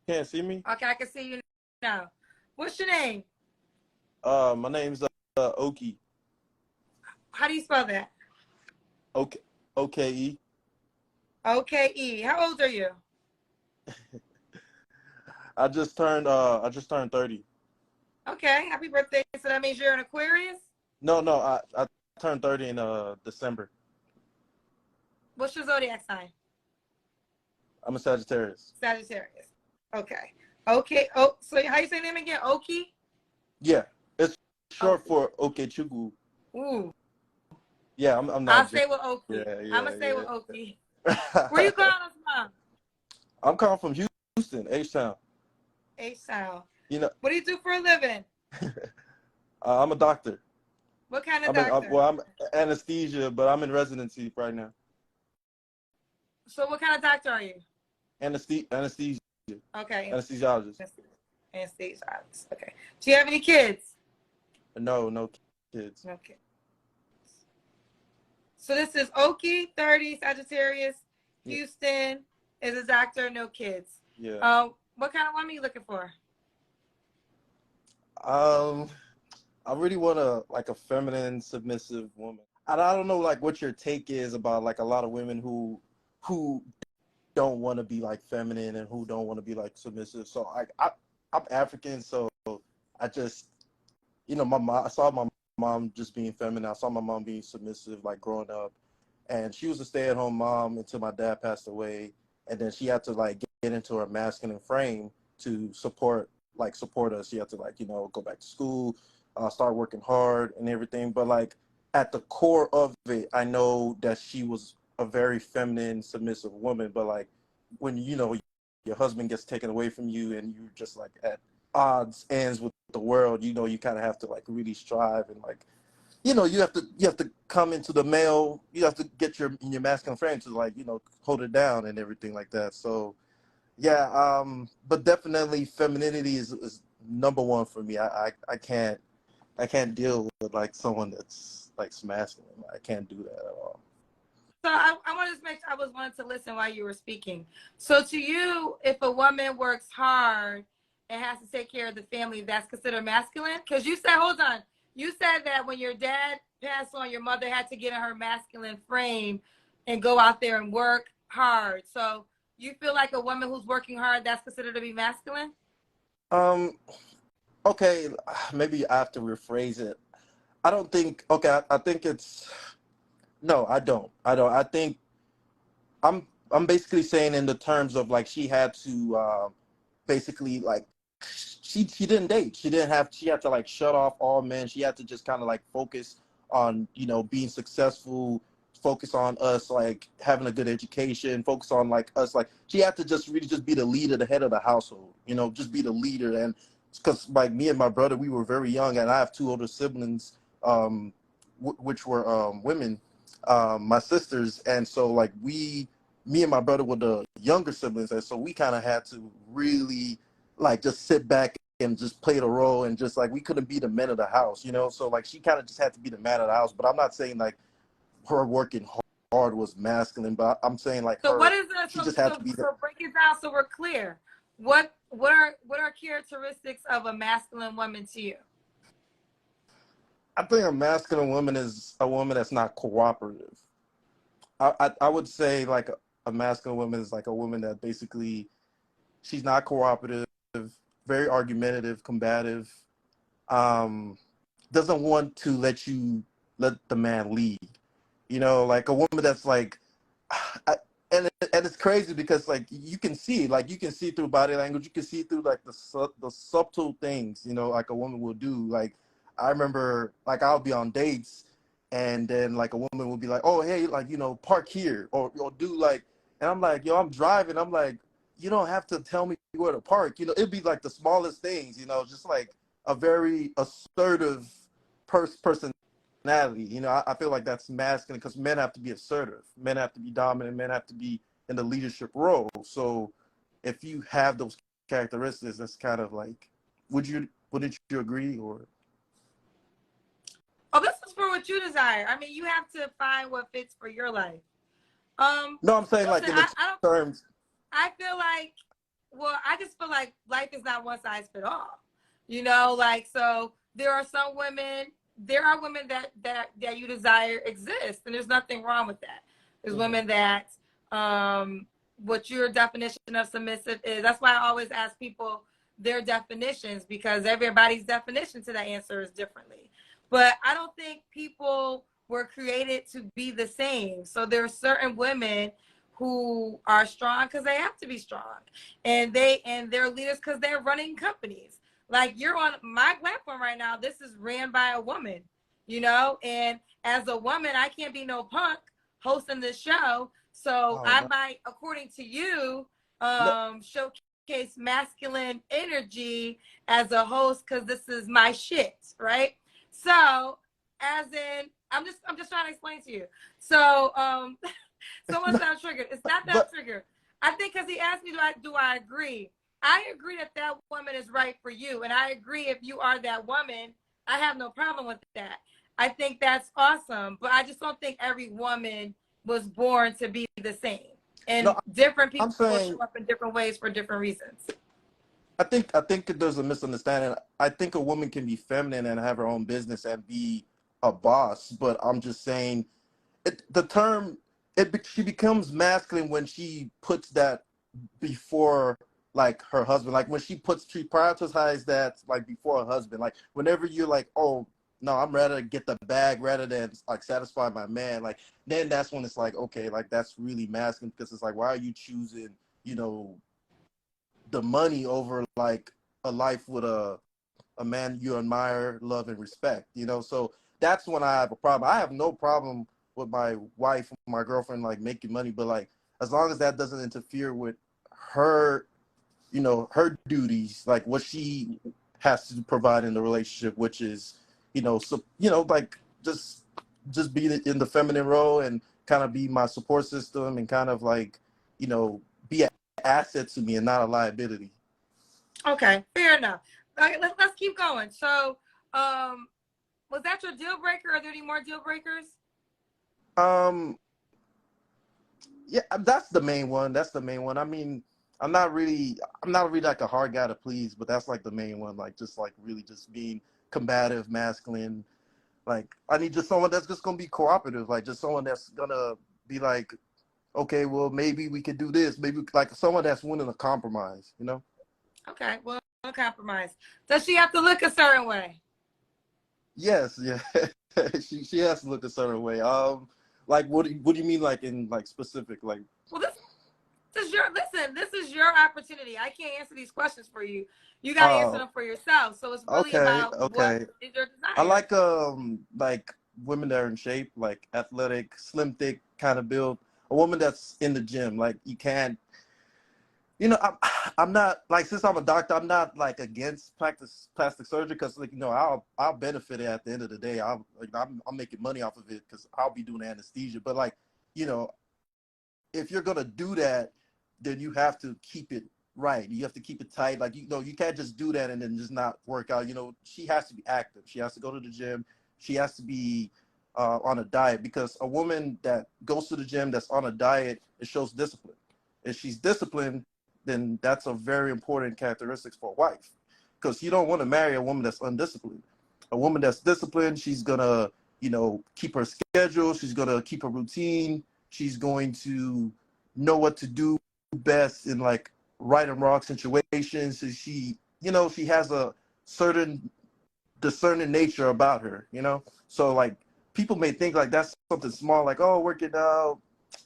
Can't see me? Okay, I can see you now. What's your name? My name's Oki. How do you spell that? Okay, OKE. O-K-E. How old are you? I just turned 30. Okay, happy birthday. So that means you're an Aquarius? No, I turned 30 in December. What's your zodiac sign? I'm a Sagittarius. Sagittarius. Okay. Okay. Oh, so how you say your name again? Oki? Yeah, it's short Oki. for Okechukwu. Ooh. Yeah, I'm I'll Nigerian. stay with Oki. Yeah, I'm yeah, gonna stay with Oki. Where you yeah. calling us from? I'm calling from Houston, H-Town. H-Town. You know, What do you do for a living? I'm a doctor. What kind of I'm in, doctor? well, I'm anesthesia, but I'm in residency right now. So what kind of doctor are you? Anesthesia, Okay. anesthesiologist. Anesthesiologist. Okay. Do you have any kids? No kids. Okay. So this is Oki, 30, Sagittarius, Yeah. Houston, is a doctor, no kids. Yeah. What kind of woman are you looking for? Um, I really want a feminine, submissive woman. I don't know like what your take is about like a lot of women who don't want to be like feminine and who don't want to be like submissive. So I'm African, so I just my mom, I saw my mom just being feminine. I saw my mom being submissive like growing up, and she was a stay-at-home mom until my dad passed away, and then she had to like get into her masculine frame to support us. She had to like go back to school, start working hard and everything. But like at the core of it, I know that she was a very feminine, submissive woman. But like when your husband gets taken away from you and you're just like at odds ends with the world, you kind of have to like really strive and like you have to come into the male, you have to get your masculine frame to like hold it down and everything like that. So yeah, but definitely femininity is number one for me. I can't deal with like someone that's like masculine. I can't do that at all. So I wanted to make sure I was wanting to listen while you were speaking. So to you, if a woman works hard and has to take care of the family, that's considered masculine? Because you said, hold on, you said that when your dad passed on, your mother had to get in her masculine frame and go out there and work hard. So you feel like a woman who's working hard, that's considered to be masculine? Um, okay, maybe I have to rephrase it. I don't think. Okay, I think it's no. I don't. I think I'm basically saying in the terms of like she had to basically like she didn't date. She had to like shut off all men. She had to just kind of like focus on being successful, focus on us like having a good education, focus on like us like she had to just really just be the leader, the head of the household, just be the leader. And because like me and my brother, we were very young, and I have two older siblings, which were women, my sisters. And so like me and my brother were the younger siblings, and so we kind of had to really like just sit back and just play the role, and just like we couldn't be the men of the house. So like she kind of just had to be the man of the house. But I'm not saying like her working hard was masculine, but I'm saying like So what is that? she just had So to be so break it down so we're clear. What are characteristics of a masculine woman to you? I think a masculine woman is a woman that's not cooperative. I would say like a masculine woman is like a woman that basically she's not cooperative, very argumentative, combative, um, doesn't want to let the man lead. Like a woman that's like, I, and it's crazy because like you can see through body language, you can see through like the subtle things, like a woman will do. Like I remember like I'll be on dates, and then like a woman will be like, oh hey, like park here, or do like, and I'm like, yo, I'm driving, I'm like, you don't have to tell me where to park. It'd be like the smallest things, just like a very assertive personality. I feel like that's masculine because men have to be assertive, men have to be dominant, men have to be in the leadership role. So if you have those characteristics, that's kind of like, wouldn't you agree? Or Oh, this is for what you desire. I mean, you have to find what fits for your life. no, I'm saying like Listen, in the terms. I feel like well, I just feel like life is not one size fit all. You know, like, so there are some women, there are women that you desire exist, and there's nothing wrong with that. There's women that what your definition of submissive is. That's why I always ask people their definitions, because everybody's definition to that answer is differently. But I don't think people were created to be the same. So there are certain women who are strong because they have to be strong, and they're leaders because they're running companies. Like, you're on my platform right now. This is ran by a woman, you know, and as a woman, I can't be no punk hosting this show. So Oh, I no, might, according to you, no, showcase masculine energy as a host because this is my shit, right? So, as in, I'm just trying to explain to you. So, someone no, sounds triggered. It's not that but triggered. I think because he asked me, do I agree? I agree that that woman is right for you, and I agree if you are that woman. I have no problem with that. I think that's awesome, but I just don't think every woman was born to be the same, no, and different I'm people show saying up in different ways for different reasons. I think there's a misunderstanding. I think a woman can be feminine and have her own business and be a boss, but I'm just saying the term she becomes masculine when she puts that before like her husband. Like when she prioritizes that like before her husband. Like whenever you're like, oh no, I'm rather get the bag rather than like satisfy my man. Like then that's when it's like, okay, like that's really masculine, because it's like, why are you choosing, you know, the money over like a life with a man you admire, love, and respect, you know? So that's when I have a problem. I have no problem with my wife, my girlfriend, like making money, but like as long as that doesn't interfere with her, you know, her duties, like what she has to provide in the relationship, which is, so like just be in the feminine role and kind of be my support system and kind of like, be an asset to me and not a liability. Okay, fair enough. Okay, let's keep going. So, was that your deal breaker? Are there any more deal breakers? Um, Yeah, that's the main one. That's the main one. I mean, I'm not really like a hard guy to please, but that's like the main one. Like just like really just being combative, masculine. Like I need just someone that's just gonna be cooperative. Like just someone that's gonna be like, okay, well maybe we could do this. Maybe like someone that's willing to compromise. You know? Okay, well, no compromise. Does she have to look a certain way? Yes, yeah. She has to look a certain way. Like what do you mean like in like specific like? Well, this is your listen. This is your opportunity. I can't answer these questions for you. You got to answer Oh, them for yourself. So it's really okay, about what okay. is your I desire. like women that are in shape, like athletic, slim, thick kind of build. A woman that's in the gym, like you can't. I'm not like, since I'm a doctor, I'm not like against plastic surgery, because like I'll benefit it at the end of the day. I'm making money off of it because I'll be doing anesthesia. But like you know if you're gonna do that, then you have to keep it right. You have to keep it tight. Like you can't just do that and then just not work out. She has to be active. She has to go to the gym. She has to be on a diet, because a woman that goes to the gym that's on a diet, it shows discipline. If she's disciplined, then that's a very important characteristics for a wife, because you don't want to marry a woman that's undisciplined. A woman that's disciplined, she's gonna keep her schedule. She's gonna keep her routine. She's going to know what to do best in like right and wrong situations. So she has a certain discerning nature about her. So like people may think like that's something small, like, oh, working out,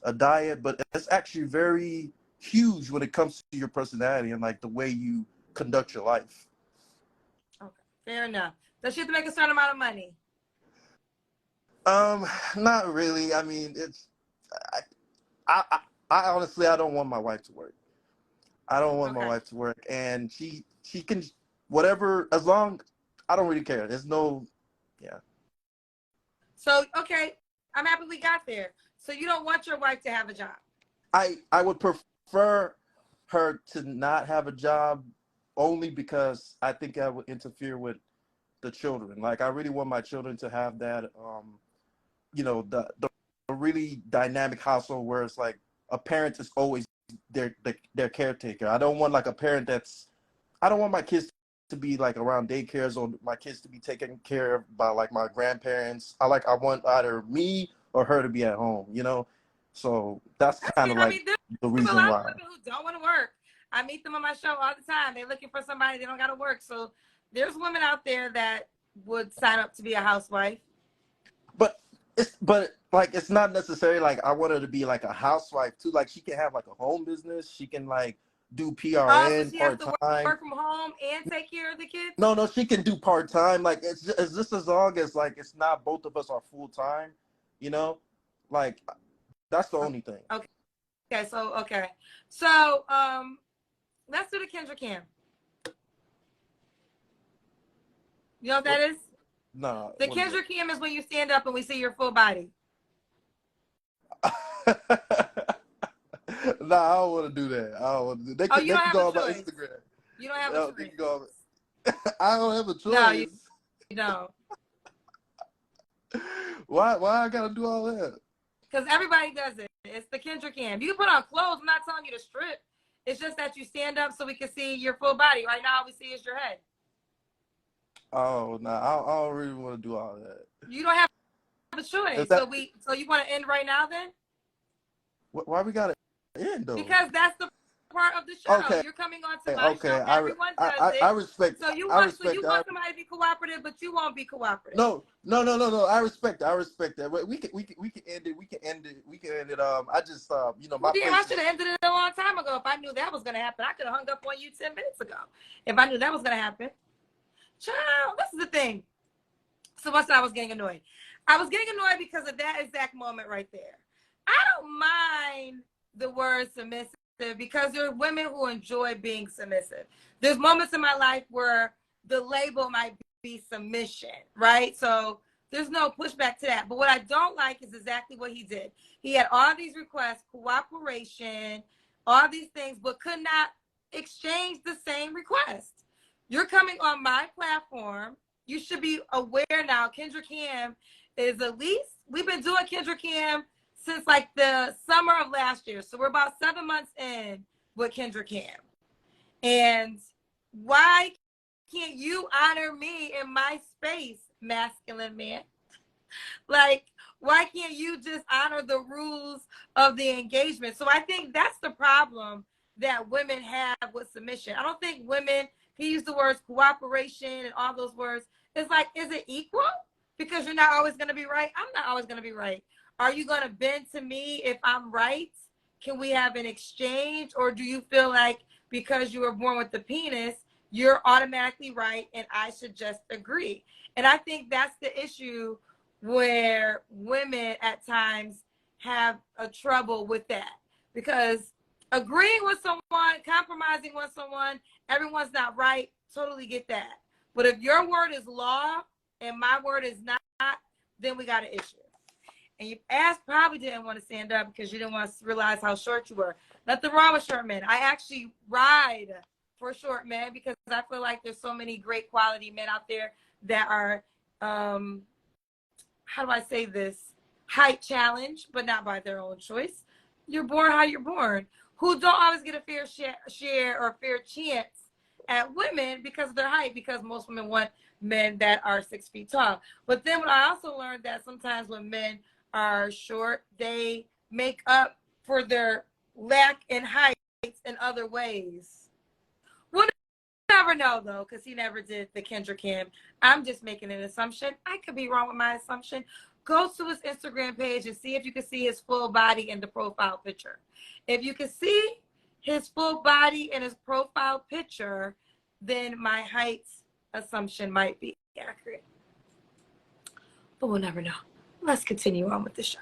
a diet, but it's actually very huge when it comes to your personality and like the way you conduct your life. Okay, fair enough. Does she have to make a certain amount of money? Um, Not really. I mean, I, I, I honestly, I don't want my wife to work. I don't want my Okay. wife to work, and she can whatever, as long I don't really care. There's no, yeah. So, okay, I'm happy we got there. So you don't want your wife to have a job? I would prefer her to not have a job, only because I think that would interfere with the children. Like I really want my children to have that the really dynamic household where it's like a parent is always their caretaker. I don't want like a parent that's. I don't want my kids to be like around daycares or my kids to be taken care of by like my grandparents. I want either me or her to be at home, you know? So that's kind of I like mean, there's the a reason lot of why. women who don't want to work. I meet them on my show all the time. They're looking for somebody. They don't got to work. So there's women out there that would sign up to be a housewife. But like it's not necessarily like I want her to be like a housewife too. Like she can have like a home business. She can like do Oh, so PRN she has part to time. work from home and take care of the kids? No, she can do part time. Like it's just as long as like it's not both of us are full time, you know? Like that's the only thing. Okay. Okay. So let's do the Kendra Kam. You know what that is? Nah. The Kendra Kam is when you stand up and we see your full body. Nah, I don't want to do that. I don't want to do. They You don't can have go a on my choice. Instagram. You don't have No, a they choice. can go on. I don't have a choice. No, you don't. Why I gotta do all that? Because everybody does it. It's the Kendra Kam. You can put on clothes. I'm not telling you to strip. It's just that you stand up so we can see your full body. Right now, all we see is your head. Oh no, I don't really want to do all that. You don't have a choice. That, So you want to end right now then? why we gotta end though? Because that's the part of the show. Okay. You're coming on to my show. Everyone does it. I respect. So you I want respect somebody to be cooperative, but you won't be cooperative. No. I respect that. We can end it. We can end it. I just my Damn, place I should have ended it a long time ago. If I knew that was gonna happen, I could have hung up on you 10 minutes ago. If I knew that was gonna happen. Child, this is the thing. So once I was getting annoyed. I was getting annoyed because of that exact moment right there. I don't mind the word submissive because there are women who enjoy being submissive. There's moments in my life where the label might be submission, right? So there's no pushback to that. But what I don't like is exactly what he did. He had all these requests, cooperation, all these things, but could not exchange the same request. You're coming on my platform. You should be aware now. Kendra Kam is at least, we've been doing Kendra Kam since like the summer of last year. So we're about 7 months in with Kendra Kam. And why can't you honor me in my space, masculine man? Like, why can't you just honor the rules of the engagement? So I think that's the problem that women have with submission. I don't think women, he used the words cooperation and all those words. It's like, is it equal? Because you're not always going to be right. I'm not always going to be right. Are you going to bend to me if I'm right? Can we have an exchange? Or do you feel like because you were born with the penis, you're automatically right and I should just agree? And I think that's the issue where women at times have a trouble with that. Because agreeing with someone, compromising with someone, everyone's not right. Totally get that. But if your word is law and my word is not, then we got an issue. And your ass probably didn't want to stand up because you didn't want to realize how short you were. Nothing wrong with short men. I actually ride for short men because I feel like there's so many great quality men out there that are, how do I say this? Height challenge, but not by their own choice. You're born how you're born. Who don't always get a fair share or fair chance at women because of their height, because most women want men that are 6 feet tall. But then what I also learned that sometimes when men are short, they make up for their lack in height in other ways. We'll never know though, because he never did the Kendra Kam. I'm just making an assumption. I could be wrong with my assumption. Go to his Instagram page and see if you can see his full body in the profile picture. If you can see his full body in his profile picture, then my height assumption might be accurate. But we'll never know. Let's continue on with the show.